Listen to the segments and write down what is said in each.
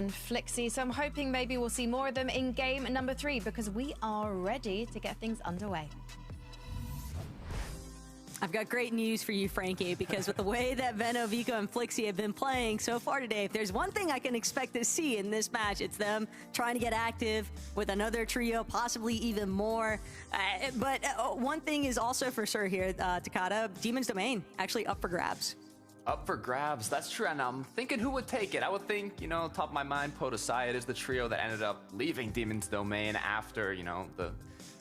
and Flixie. So I'm hoping maybe we'll see more of them in game number 3 because we are ready to get things underway. I've got great news for you, Frankie, because with the way that Veno, Vico, and Flixie have been playing so far today, if there's one thing I can expect to see in this match, it's them trying to get active with another trio, possibly even more. But one thing is also for sure here, Takada, Demon's Domain actually up for grabs. Up for grabs, that's true, and I'm thinking who would take it. I would think, top of my mind, Podosai is the trio that ended up leaving Demon's Domain after, the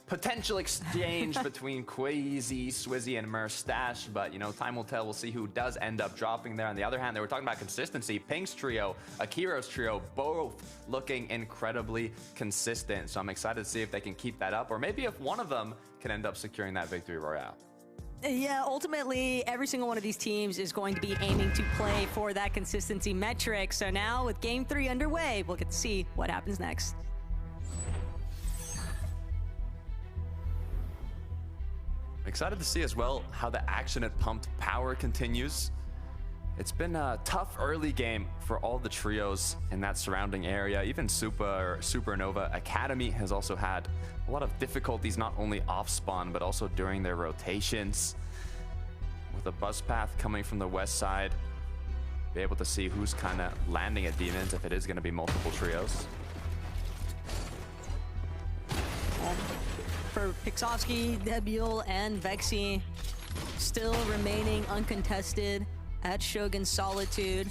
potential exchange between Quasi, Swizzy, and Merstash, but time will tell. We'll see who does end up dropping there. On the other hand, they were talking about consistency. Pink's trio, Akiro's trio, both looking incredibly consistent. So I'm excited to see if they can keep that up, or maybe if one of them can end up securing that victory royale. Yeah, ultimately, every single one of these teams is going to be aiming to play for that consistency metric. So now with Game 3 underway, we'll get to see what happens next. Excited to see as well how the action at Pumped Power continues. It's been a tough early game for all the trios in that surrounding area. Even Supernova Academy has also had a lot of difficulties, not only off spawn, but also during their rotations. With a bus path coming from the west side, be able to see who's kind of landing at Demons if it is going to be multiple trios. For Pixovsky, Debule, and Vexy, still remaining uncontested at Shogun Solitude,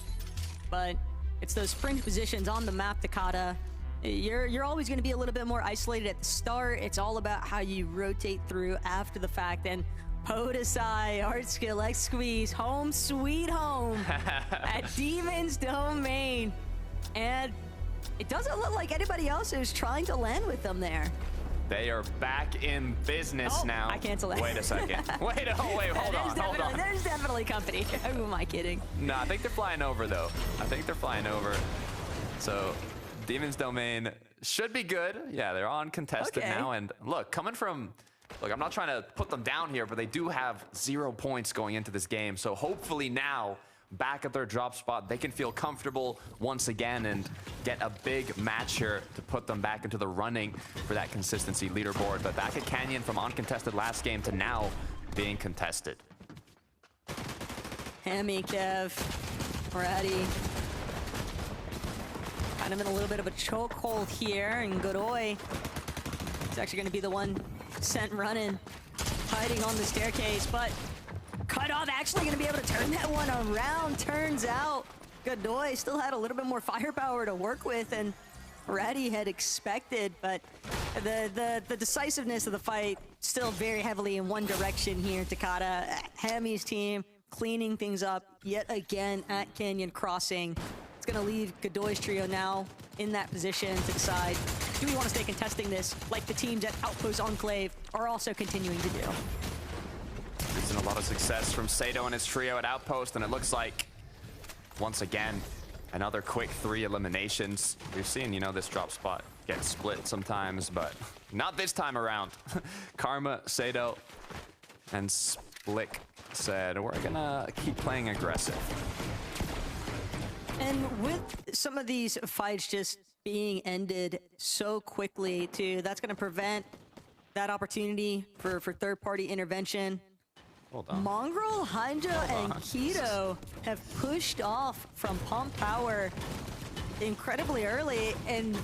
but it's those fringe positions on the map, Takada. You're always going to be a little bit more isolated at the start. It's all about how you rotate through after the fact. And Podosai, Art Skill, X Squeeze, home sweet home at Demon's Domain. And it doesn't look like anybody else is trying to land with them there. They are back in business now. I cancel that. Wait a second. Wait, hold on. There's definitely company. Who am I kidding? No, I think they're flying over, though. I think they're flying over. So, Demon's Domain should be good. Yeah, they're on contested now. And look, I'm not trying to put them down here, but they do have 0 points going into this game. So, hopefully now, back at their drop spot, they can feel comfortable once again and get a big match here to put them back into the running for that consistency leaderboard. But back at Canyon from uncontested last game to now being contested. Hammy, Kev, Ratty, kind of in a little bit of a chokehold here, and Godoy is actually going to be the one sent running, hiding on the staircase, but cut off, actually going to be able to turn that one around. Turns out Godoy still had a little bit more firepower to work with and Ratty had expected, but the decisiveness of the fight still very heavily in one direction here. Takada, Hammy's team cleaning things up yet again at Canyon Crossing. It's going to leave Godoy's trio now in that position to decide, do we want to stay contesting this like the teams at Outpost Enclave are also continuing to do? There's been a lot of success from Sato and his trio at Outpost, and it looks like, once again, another quick 3 eliminations. We've seen, this drop spot get split sometimes, but not this time around. Karma, Sato, and Splik said, we're gonna keep playing aggressive. And with some of these fights just being ended so quickly, too, that's gonna prevent that opportunity for third-party intervention. Mongrel, Hanja, and Keto have pushed off from Pump Power incredibly early, and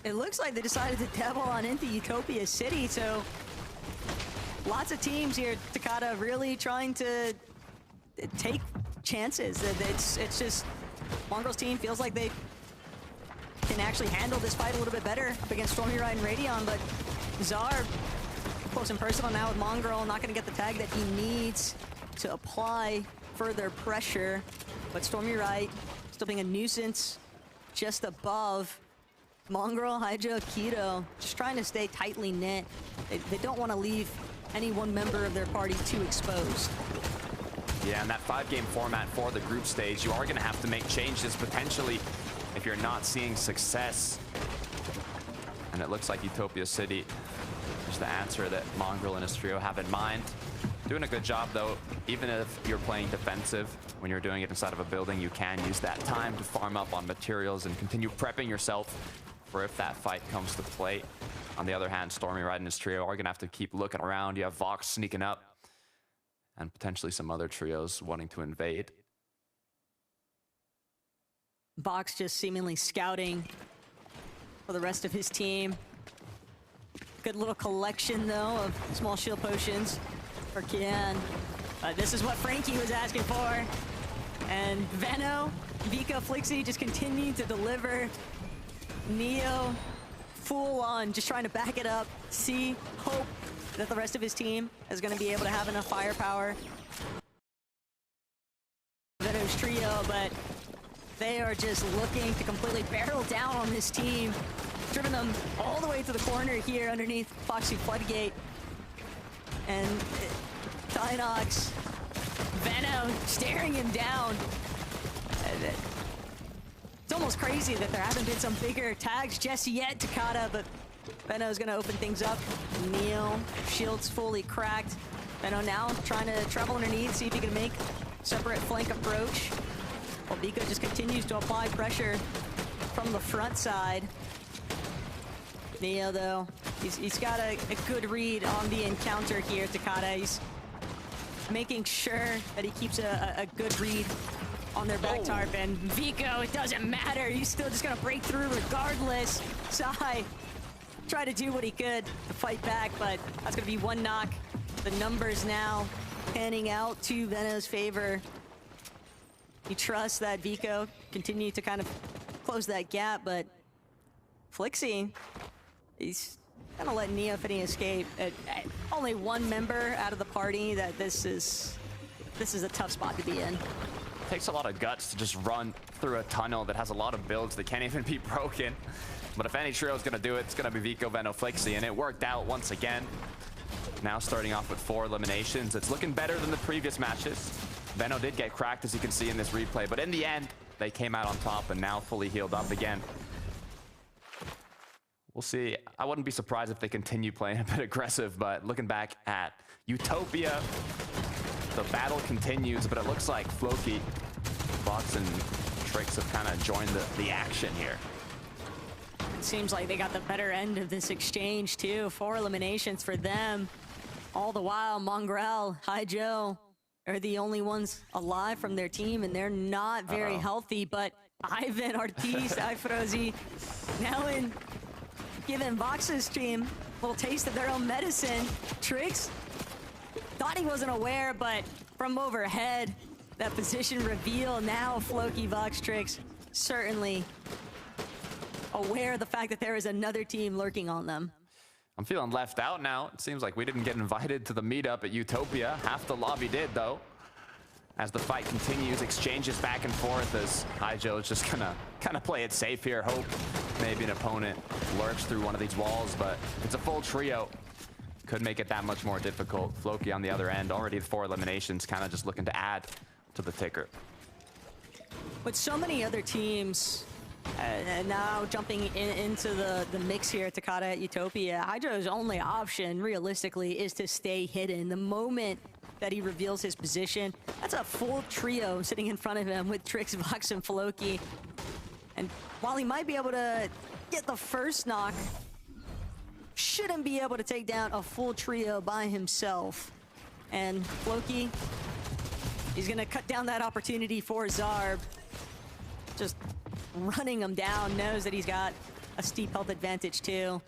it looks like they decided to dabble on into Utopia City, so lots of teams here, Takada, really trying to take chances. It's just Mongrel's team feels like they can actually handle this fight a little bit better up against Stormy Ride and Radeon, but Czar close and personal now with Mongrel, not going to get the tag that he needs to apply further pressure. But Stormy Right still being a nuisance just above. Mongrel, Hydra, Keto, just trying to stay tightly knit. They don't want to leave any one member of their party too exposed. Yeah, and that 5-game format for the group stage, you are going to have to make changes potentially if you're not seeing success. And it looks like Utopia City is the answer that Mongrel and his trio have in mind. Doing a good job, though, even if you're playing defensive. when you're doing it inside of a building, you can use that time to farm up on materials and continue prepping yourself for if that fight comes to play. On the other hand, Stormy Ride and his trio are going to have to keep looking around. You have Vox sneaking up and potentially some other trios wanting to invade. Vox just seemingly scouting for the rest of his team. Good little collection, though, of small shield potions for Kian. This is what Frankie was asking for. And Veno, Vika, Flixie just continue to deliver. Neo, full on, just trying to back it up. See, hope that the rest of his team is going to be able to have enough firepower. Veno's trio, but they are just looking to completely barrel down on this team. Driven them all the way to the corner here underneath Foxy Floodgate. And Dinox, Veno staring him down. It's almost crazy that there haven't been some bigger tags just yet, Takata, but Veno's gonna open things up. Neo, shield's fully cracked. Veno now trying to travel underneath, see if he can make separate flank approach. While Vika just continues to apply pressure from the front side. Neo, though, he's got a good read on the encounter here, Takata. He's making sure that he keeps a good read on their back tarp. And Vico, it doesn't matter. He's still just going to break through regardless. Sai tried to do what he could to fight back, but that's going to be one knock. The numbers now panning out to Veno's favor. You trust that Vico continue to kind of close that gap, but Flixie, he's gonna let Neophany escape. Only one member out of the party that this is a tough spot to be in. It takes a lot of guts to just run through a tunnel that has a lot of builds that can't even be broken. But if any trio is gonna do it, it's gonna be Vico, Veno, Flixie, and it worked out once again. Now starting off with 4 eliminations. It's looking better than the previous matches. Veno did get cracked, as you can see in this replay, but in the end, they came out on top and now fully healed up again. We'll see. I wouldn't be surprised if they continue playing a bit aggressive, but looking back at Utopia, the battle continues, but it looks like Floki, Vox, and Trix have kind of joined the action here. It seems like they got the better end of this exchange, too. 4 eliminations for them. All the while, Mongrel, Hi Joe are the only ones alive from their team, and they're not very healthy, but Ivan, Ortiz, Ifrozi, now in giving Vox's team a little taste of their own medicine. Trix thought he wasn't aware, but from overhead, that position reveal, now Floki, Vox, Trix certainly aware of the fact that there is another team lurking on them. I'm feeling left out now. It seems like we didn't get invited to the meetup at Utopia. Half the lobby did, though. As the fight continues, exchanges back and forth as Hijo is just gonna kind of play it safe here. Hope maybe an opponent lurks through one of these walls, but it's a full trio. Could make it that much more difficult. Floki on the other end, already 4 eliminations, kind of just looking to add to the ticker. With so many other teams and now jumping into the mix here, Takata at Utopia, Hydro's only option, realistically, is to stay hidden. The moment that he reveals his position, that's a full trio sitting in front of him with Trix, Vox, and Floki. And while he might be able to get the first knock, shouldn't be able to take down a full trio by himself. And Floki, he's gonna cut down that opportunity for Zarb. Just running him down, knows that he's got a steep health advantage too.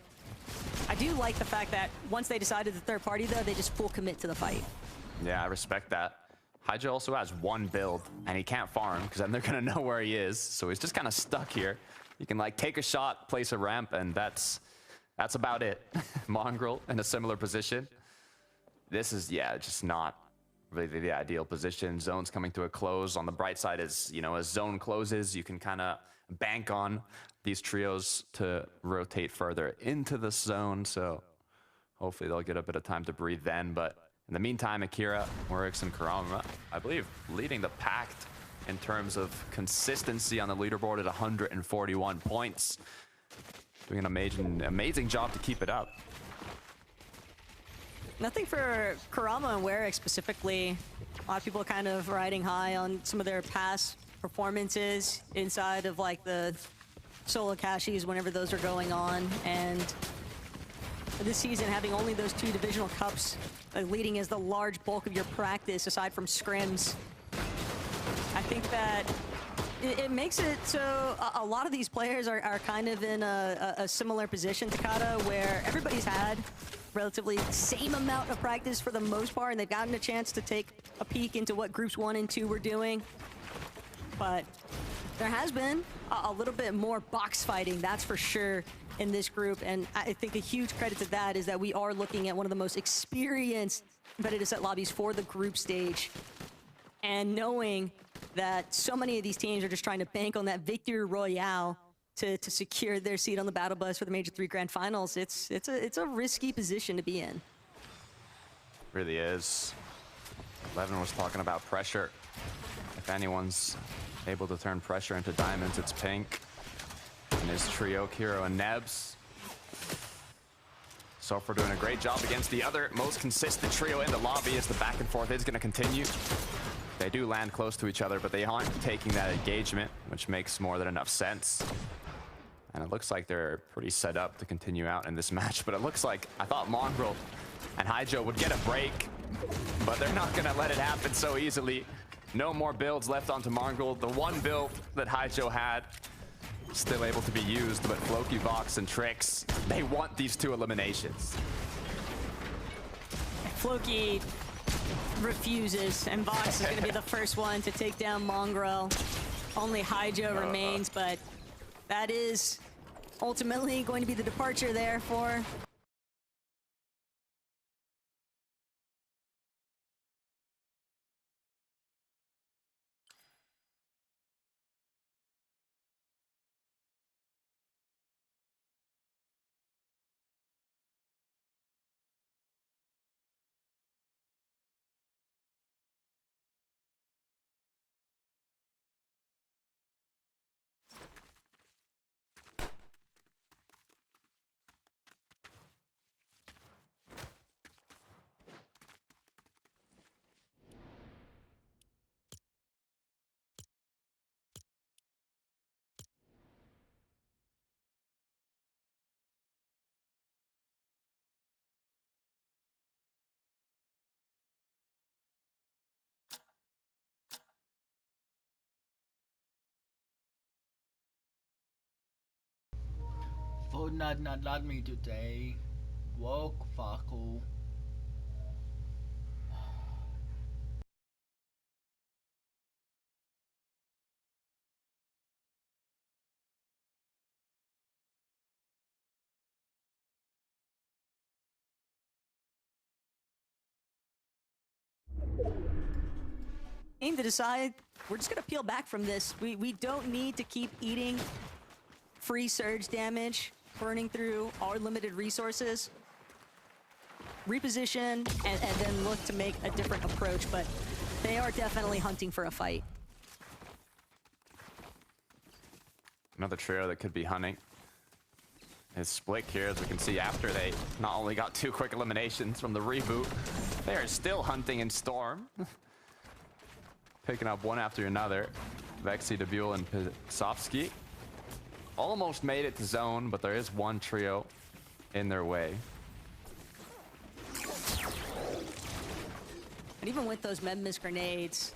I do like the fact that once they decided the third party though, they just full commit to the fight. Yeah, I respect that. Hydra also has 1 build, and he can't farm, because then they're going to know where he is. So he's just kind of stuck here. You can, like, take a shot, place a ramp, and that's about it. Mongrel in a similar position. This is, yeah, just not really the ideal position. Zone's coming to a close. On the bright side is, you know, as zone closes, you can kind of bank on these trios to rotate further into the zone. So hopefully they'll get a bit of time to breathe then, but in the meantime, Akira, Morix, and Karama, I believe, leading the pack in terms of consistency on the leaderboard at 141 points. Doing an amazing job to keep it up. Nothing for Kurama and Warwick specifically. A lot of people kind of riding high on some of their past performances inside of like the solo Kashis whenever those are going on. And this season, having only those 2 divisional cups leading as the large bulk of your practice aside from scrims, I think that it makes it so a lot of these players are kind of in a similar position to Kata, where everybody's had relatively the same amount of practice for the most part, and they've gotten a chance to take a peek into what groups 1 and 2 were doing. But there has been a little bit more box fighting, that's for sure, in this group. And I think a huge credit to that is that we are looking at one of the most experienced competitive set lobbies for the group stage. And knowing that so many of these teams are just trying to bank on that victory royale to secure their seat on the battle bus for the Major 3 Grand Finals, it's a risky position to be in. Really is. Levin was talking about pressure. If anyone's able to turn pressure into diamonds, it's Pink and his trio, Kiro and Nebs. Sofer doing a great job against the other most consistent trio in the lobby as the back and forth is going to continue. They do land close to each other, but they aren't taking that engagement, which makes more than enough sense. And it looks like they're pretty set up to continue out in this match, but it looks like I thought Mongrel and Hydro would get a break, but they're not going to let it happen so easily. No more builds left onto Mongrel. The one build that Hydro had still able to be used, but Floki, Vox, and Trix, they want these 2 eliminations. Floki refuses, and Vox is going to be the first one to take down Mongrel. Only Hydro remains, but that is ultimately going to be the departure there for Fortnite not let me today. Work, Faku. aim to decide we're just gonna peel back from this. We don't need to keep eating free surge damage, burning through our limited resources. Reposition and then look to make a different approach, but they are definitely hunting for a fight. Another trio that could be hunting is Split here, as we can see after they not only got 2 quick eliminations from the reboot, they are still hunting in Storm. Picking up one after another. Vexy, Debule, and Pisovsky almost made it to zone, but there is one trio in their way. And even with those med-miss grenades,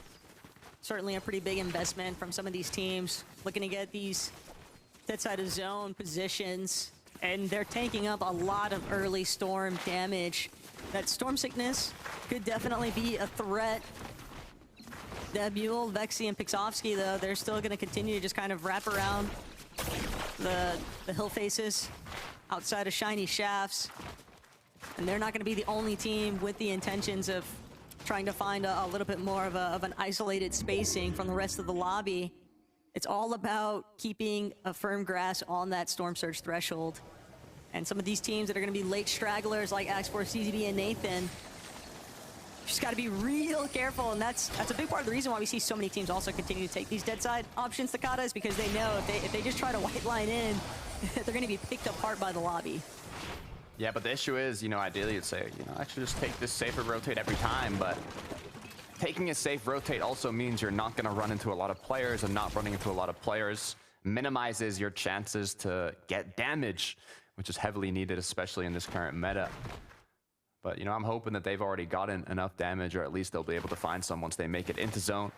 certainly a pretty big investment from some of these teams looking to get these dead side of zone positions, and they're tanking up a lot of early Storm damage. That Storm Sickness could definitely be a threat. Debule, Vexy, and Pixovsky, though, they're still going to continue to just kind of wrap around the hill faces outside of Shiny Shafts. And they're not going to be the only team with the intentions of trying to find a little bit more of an isolated spacing from the rest of the lobby. It's all about keeping a firm grasp on that Storm Surge threshold. And some of these teams that are going to be late stragglers like Axe4, CZB, and Nathan, just got to be real careful, and that's a big part of the reason why we see so many teams also continue to take these dead side options to Kata, is because they know if they just try to white line in, they're going to be picked apart by the lobby. Yeah, but the issue is, you know, ideally you'd say, you know, actually just take this safer rotate every time, but taking a safe rotate also means you're not going to run into a lot of players, and not running into a lot of players minimizes your chances to get damage, which is heavily needed, especially in this current meta. But, you know, I'm hoping that they've already gotten enough damage, or at least they'll be able to find some once they make it into zone.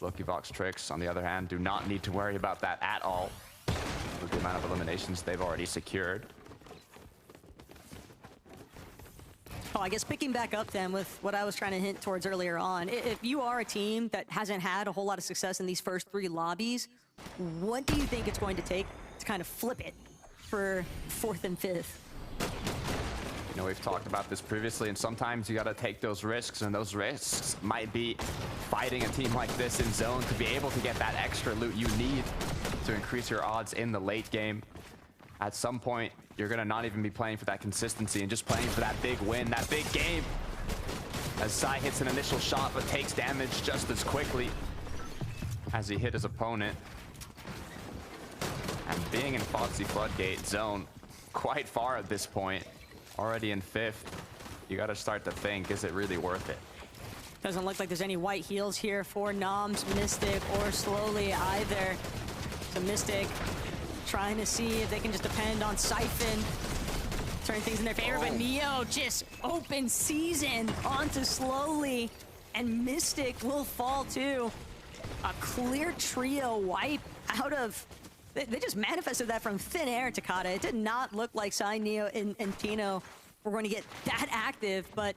Loki Vox Tricks, on the other hand, do not need to worry about that at all with the amount of eliminations they've already secured. Oh, I guess picking back up then with what I was trying to hint towards earlier on, if you are a team that hasn't had a whole lot of success in these first 3 lobbies, what do you think it's going to take to kind of flip it for 4th and 5th? You know, we've talked about this previously, and sometimes you got to take those risks, and those risks might be fighting a team like this in zone to be able to get that extra loot you need to increase your odds in the late game. At some point, you're going to not even be playing for that consistency and just playing for that big win, that big game. As Sai hits an initial shot but takes damage just as quickly as he hit his opponent. And being in Foxy Floodgate zone quite far at this point, already in 5th, you got to start to think, is it really worth it? Doesn't look like there's any white heals here for Noms, Mystic, or Slowly either. So Mystic trying to see if they can just depend on Siphon, turn things in their favor, but Neo just open season onto Slowly, and Mystic will fall too. A clear trio wipe out of... They just manifested that from thin air, Takata. It did not look like Sai, Neo, and Tino were going to get that active, but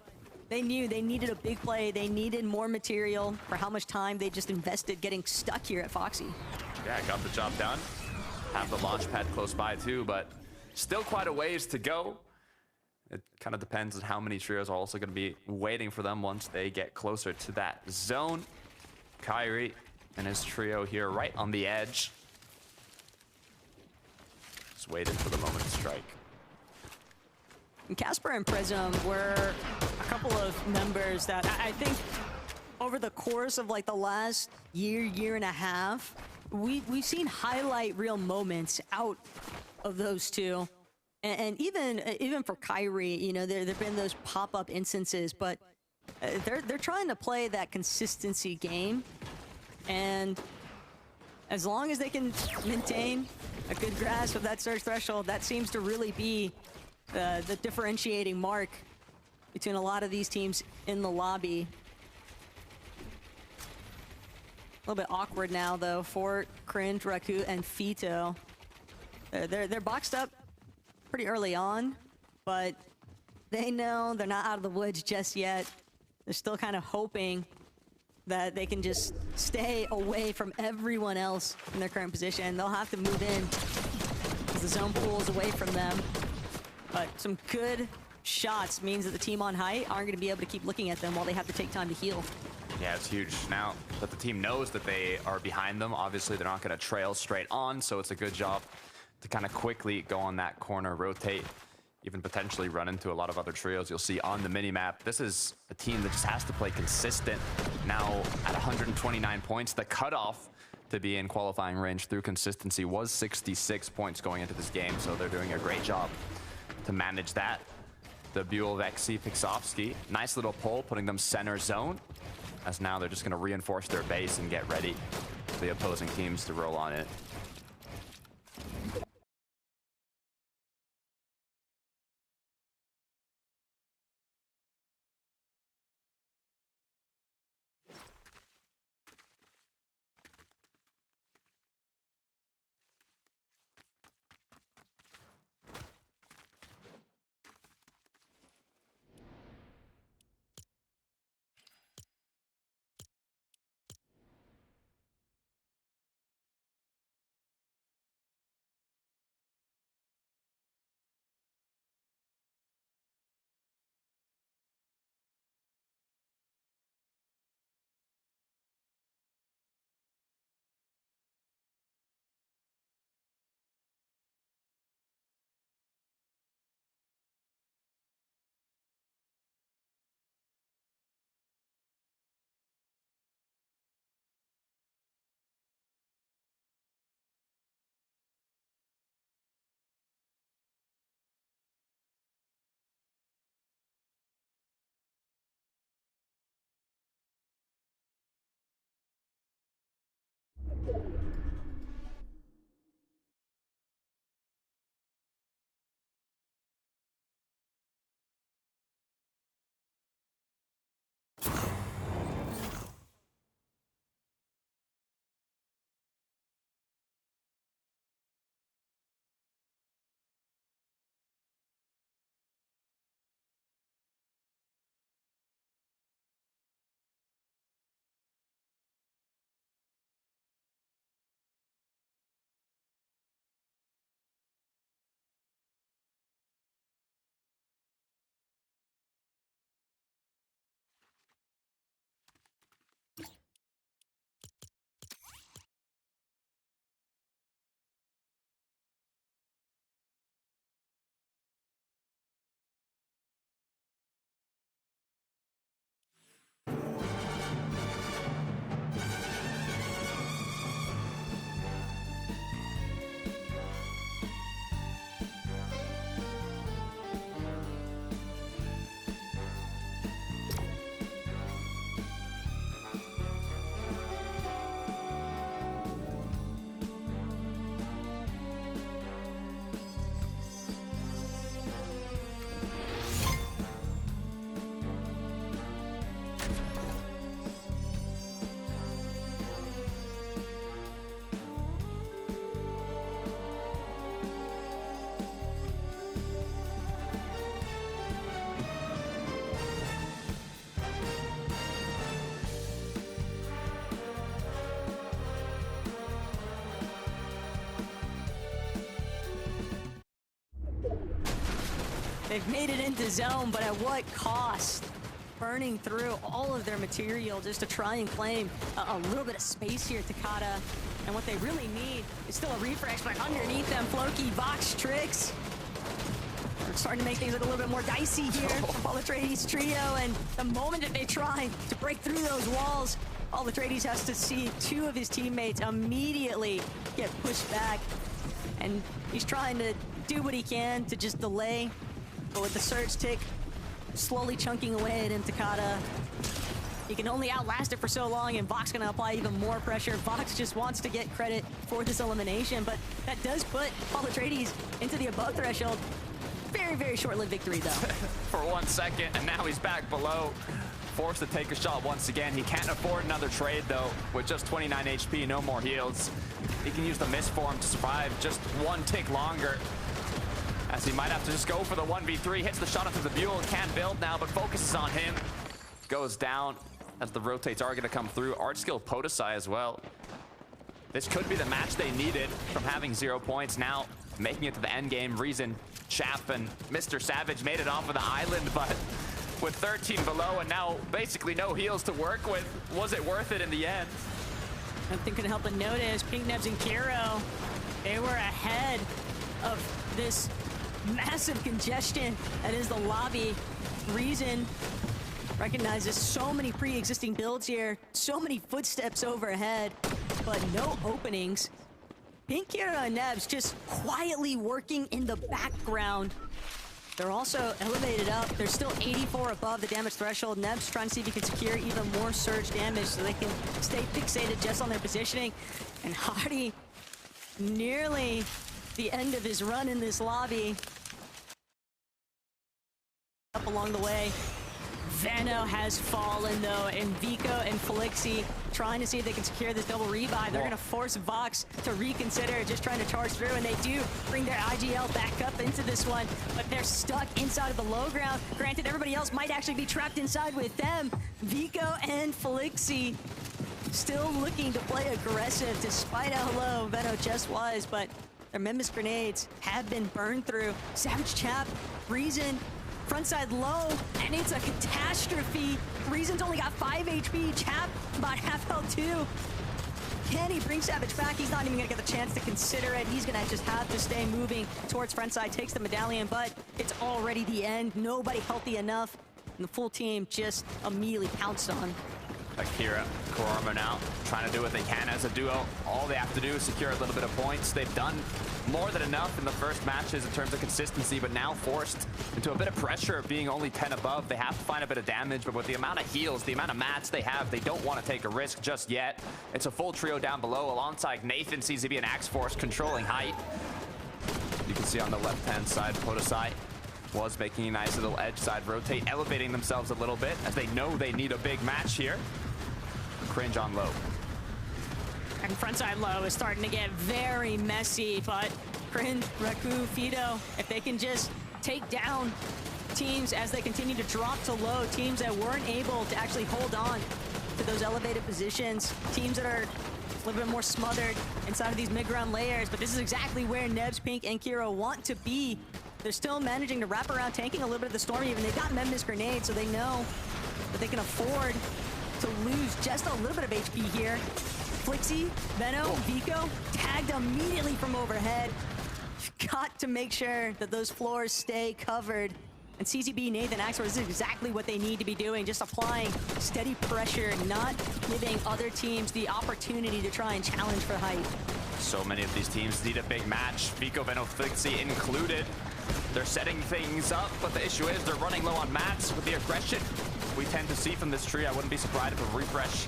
they knew they needed a big play. They needed more material for how much time they just invested getting stuck here at Foxy. Yeah, got the job done. Have the launch pad close by too, but still quite a ways to go. It kind of depends on how many trios are also going to be waiting for them once they get closer to that zone. Kyrie and his trio here right on the edge. Just waiting for the moment to strike. And Casper and Prism were a couple of members that I think over the course of like the last year and a half, we've seen highlight reel moments out of those two. And even for Kyrie, you know, there've been those pop-up instances, but they're trying to play that consistency game. And as long as they can maintain a good grasp of that surge threshold, that seems to really be the differentiating mark between a lot of these teams in the lobby. A little bit awkward now, though, for Cringe, Raku, and Fito. They're boxed up pretty early on, but they know they're not out of the woods just yet. They're still kind of hoping that they can just stay away from everyone else in their current position. They'll have to move in as the zone pulls away from them. But some good shots means that the team on height aren't going to be able to keep looking at them while they have to take time to heal. Yeah, it's huge. Now that the team knows that they are behind them, obviously they're not going to trail straight on, so it's a good job to kind of quickly go on that corner, rotate, even potentially run into a lot of other trios you'll see on the minimap. This is a team that just has to play consistent. Now at 129 points, the cutoff to be in qualifying range through consistency was 66 points going into this game, so they're doing a great job to manage that. The Buell, Vexy, Pixovsky, nice little pull, putting them center zone, as now they're just going to reinforce their base and get ready for the opposing teams to roll on it. They've made it into zone, but at what cost? Burning through all of their material just to try and claim a little bit of space here, Takata. And what they really need is still a refresh, but underneath them, Floki, Vox, Tricks. We're starting to make things look a little bit more dicey here for Paul trio, and the moment that they try to break through those walls, Paul has to see two of his teammates immediately get pushed back. And he's trying to do what he can to just delay, but with the surge tick slowly chunking away at him, Takata, he can only outlast it for so long, and Vox gonna apply even more pressure. Vox just wants to get credit for this elimination, but that does put Paul Atreides into the above threshold. Very, very short-lived victory, though. For 1 second, and now he's back below. Forced to take a shot once again. He can't afford another trade, though, with just 29 HP, no more heals. He can use the misform to survive just 1 tick longer, as he might have to just go for the 1v3. Hits the shot onto the Buell, can't build now, but focuses on him. Goes down as the rotates are going to come through. Art skill Podesai as well. This could be the match they needed from having 0 points. Now making it to the end game. Reason, Chap, and Mr. Savage made it off of the island, but with 13 below and now basically no heals to work with, was it worth it in the end? I'm thinking to help but notice, Pink Nebs and Kiro, they were ahead of this massive congestion that is the lobby. Reason recognizes so many pre-existing builds here, so many footsteps overhead, but no openings. Pink, Kira, and Nebs just quietly working in the background. They're also elevated up. They're still 84 above the damage threshold. Nebs trying to see if he can secure even more surge damage so they can stay fixated just on their positioning. And Hardy, nearly the end of his run in this lobby. Up along the way. Vano has fallen, though, and Vico and Felixi trying to see if they can secure this double revive. They're going to force Vox to reconsider, just trying to charge through, and they do bring their IGL back up into this one, but they're stuck inside of the low ground. Granted, everybody else might actually be trapped inside with them. Vico and Felixi still looking to play aggressive, despite how low Vano just was, but their Memphis grenades have been burned through. Savage Chap, Reason, frontside low, and it's a catastrophe. Reason's only got 5 HP. Chap, about half health too. Can he bring Savage back? He's not even gonna get the chance to consider it. He's gonna just have to stay moving towards frontside, takes the medallion, but it's already the end. Nobody healthy enough, and the full team just immediately pounced on. Akira, Kurama now trying to do what they can as a duo. All they have to do is secure a little bit of points. They've done more than enough in the first matches in terms of consistency, but now forced into a bit of pressure of being only 10 above. They have to find a bit of damage, but with the amount of heals, the amount of mats they have, they don't want to take a risk just yet. It's a full trio down below alongside Nathan, CZB, and Axe Force controlling height. You can see on the left-hand side, Podesai was making a nice little edge side rotate, elevating themselves a little bit as they know they need a big match here. Cringe on low. And frontside low is starting to get very messy, but Cringe, Raku, Fido, if they can just take down teams as they continue to drop to low, teams that weren't able to actually hold on to those elevated positions, teams that are a little bit more smothered inside of these mid-ground layers, but this is exactly where Nebs, Pink, and Kiro want to be. They're still managing to wrap around, tanking a little bit of the storm even. They've got Memphis grenades, so they know that they can afford to lose just a little bit of HP here. Flixie, Veno, Vico, tagged immediately from overhead. Got to make sure that those floors stay covered. And CZB, Nathan, Axor, this is exactly what they need to be doing, just applying steady pressure, not giving other teams the opportunity to try and challenge for height. So many of these teams need a big match, Vico, Veno, Flixie included. They're setting things up, but the issue is they're running low on mats with the aggression we tend to see from this tree. I wouldn't be surprised if a refresh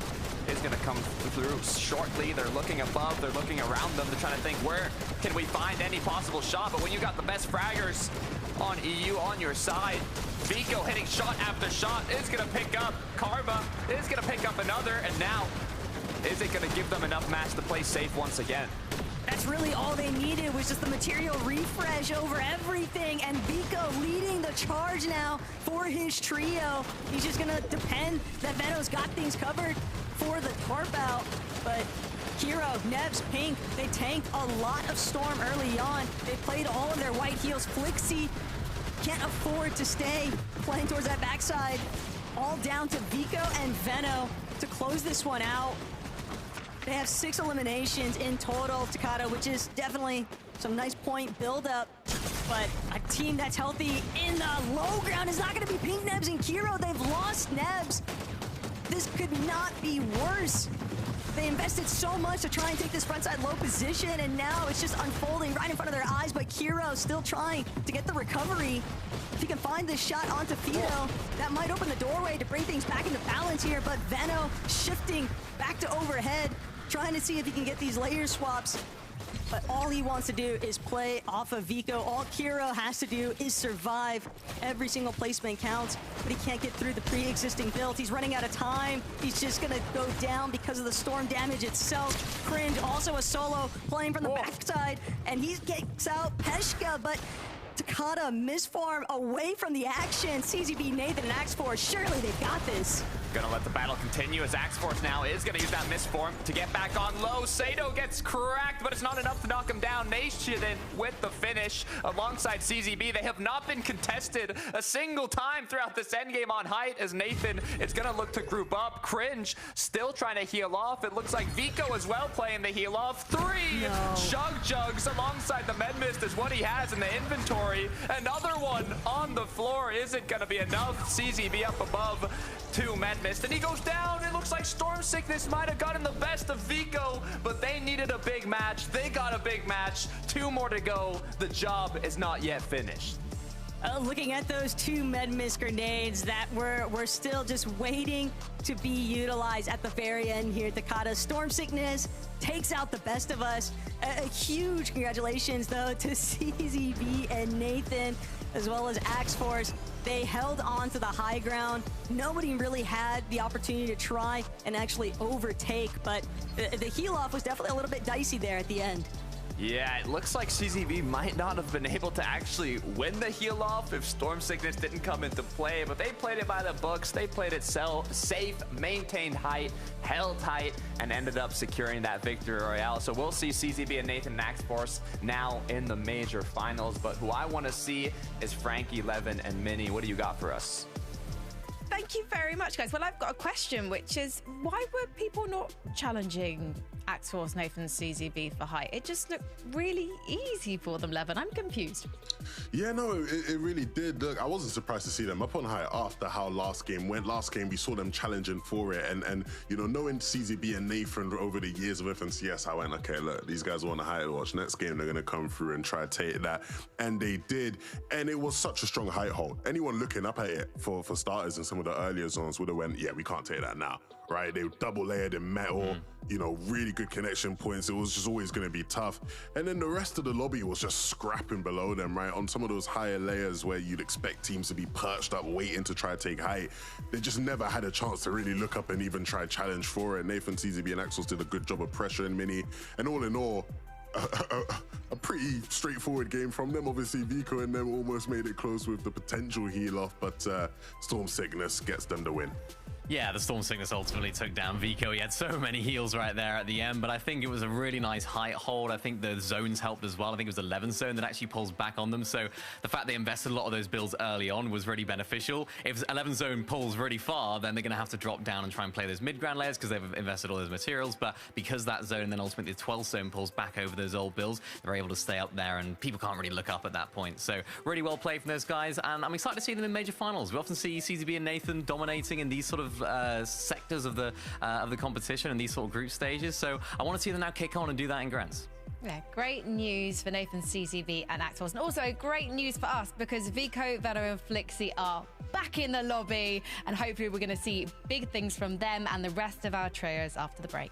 is going to come through shortly. They're looking above, they're looking around them, they're trying to think, where can we find any possible shot? But when you got the best fraggers on EU on your side, Vico hitting shot after shot is going to pick up. Karma is going to pick up another, and now is it going to give them enough match to play safe once again? That's really all they needed, was just the material refresh over everything, and Vico leading the charge now for his trio. He's just gonna depend that Veno's got things covered for the tarp out, but Kiro, Nebs, Pink, they tanked a lot of storm early on. They played all of their white heals. Flixie can't afford to stay playing towards that backside. All down to Vico and Veno to close this one out. They have 6 eliminations in total, Takata, which is definitely some nice point build-up. But a team that's healthy in the low ground is not going to be Pink Nebs and Kiro. They've lost Nebs. This could not be worse. They invested so much to try and take this frontside low position, and now it's just unfolding right in front of their eyes. But Kiro still trying to get the recovery. If he can find this shot onto Fido, that might open the doorway to bring things back into balance here. But Veno shifting back to overhead, trying to see if he can get these layer swaps. But all he wants to do is play off of Vico. All Kiro has to do is survive. Every single placement counts, but he can't get through the pre-existing build. He's running out of time. He's just gonna go down because of the storm damage itself. Cringe, also a solo, playing from the backside, and he kicks out Peshka, but Takata misform away from the action. CZB, Nathan, and Axe4, surely they've got this. Gonna let the battle continue as Axe4 now is gonna use that misform to get back on low. Sato gets cracked, but it's not enough to knock him down. Nation with the finish alongside CZB. They have not been contested a single time throughout this endgame on height as Nathan is gonna look to group up. Cringe still trying to heal off. It looks like Vico as well playing the heal off. 3 jugs alongside the med mist is what he has in the inventory. Another one on the floor. Isn't gonna be enough. CZB up above 2 med mist, and he goes down. It looks like Storm Sickness might have gotten the best of Vico, but they needed a big match. They got a big match. 2 more to go. The job is not yet finished. Looking at those 2 med mist grenades that were still just waiting to be utilized at the very end here. Takata, Storm Sickness takes out the best of us. A huge congratulations, though, to CZB and Nathan, as well as Axe4. They held on to the high ground. Nobody really had the opportunity to try and actually overtake, but the heal off was definitely a little bit dicey there at the end. Yeah, it looks like CZB might not have been able to actually win the heal off if Storm Sickness didn't come into play, but they played it by the books. They played it safe, maintained height, held height, and ended up securing that victory royale. So we'll see CZB and Nathan Axe4 now in the major finals, but who I want to see is Frankie, Levin, and Minnie. What do you got for us? Thank you very much, guys. Well, I've got a question, which is, why were people not challenging Axe4, Nathan, CZB for height? It just looked really easy for them, Levin. I'm confused. Yeah, no, it really did. Look, I wasn't surprised to see them up on height after how last game went. Last game, we saw them challenging for it. And you know, knowing CZB and Nathan over the years of FNCS, I went, okay, look, these guys want a height watch. Next game, they're going to come through and try to take that. And they did. And it was such a strong height hold. Anyone looking up at it, for starters, in some of the earlier zones would have went, yeah, we can't take that now. Right? They were double layered in metal, you know, really good connection points. It was just always going to be tough. And then the rest of the lobby was just scrapping below them, right? On some of those higher layers where you'd expect teams to be perched up, waiting to try to take height. They just never had a chance to really look up and even try to challenge for it. Nathan, CZB, and Axels did a good job of pressuring Mini. And all in all, a pretty straightforward game from them. Obviously, Vico and them almost made it close with the potential heal off, but Storm Sickness gets them the win. Yeah, the Storm Sickness ultimately took down Vico. He had so many heals right there at the end, but I think it was a really nice height hold. I think the zones helped as well. I think it was the 11th zone that actually pulls back on them. So the fact they invested a lot of those builds early on was really beneficial. If 11th zone pulls really far, then they're going to have to drop down and try and play those mid-ground layers because they've invested all those materials. But because that zone then ultimately the 12th zone pulls back over those old builds, they're able to stay up there and people can't really look up at that point. So really well played from those guys, and I'm excited to see them in major finals. We often see CZB and Nathan dominating in these sort of sectors of the competition and these sort of group stages. So I want to see them now kick on and do that in Grants. Yeah, great news for Nathan, CZB, and Axels. And also great news for us because Vico, Veno, and Flixie are back in the lobby. And hopefully we're going to see big things from them and the rest of our trios after the break.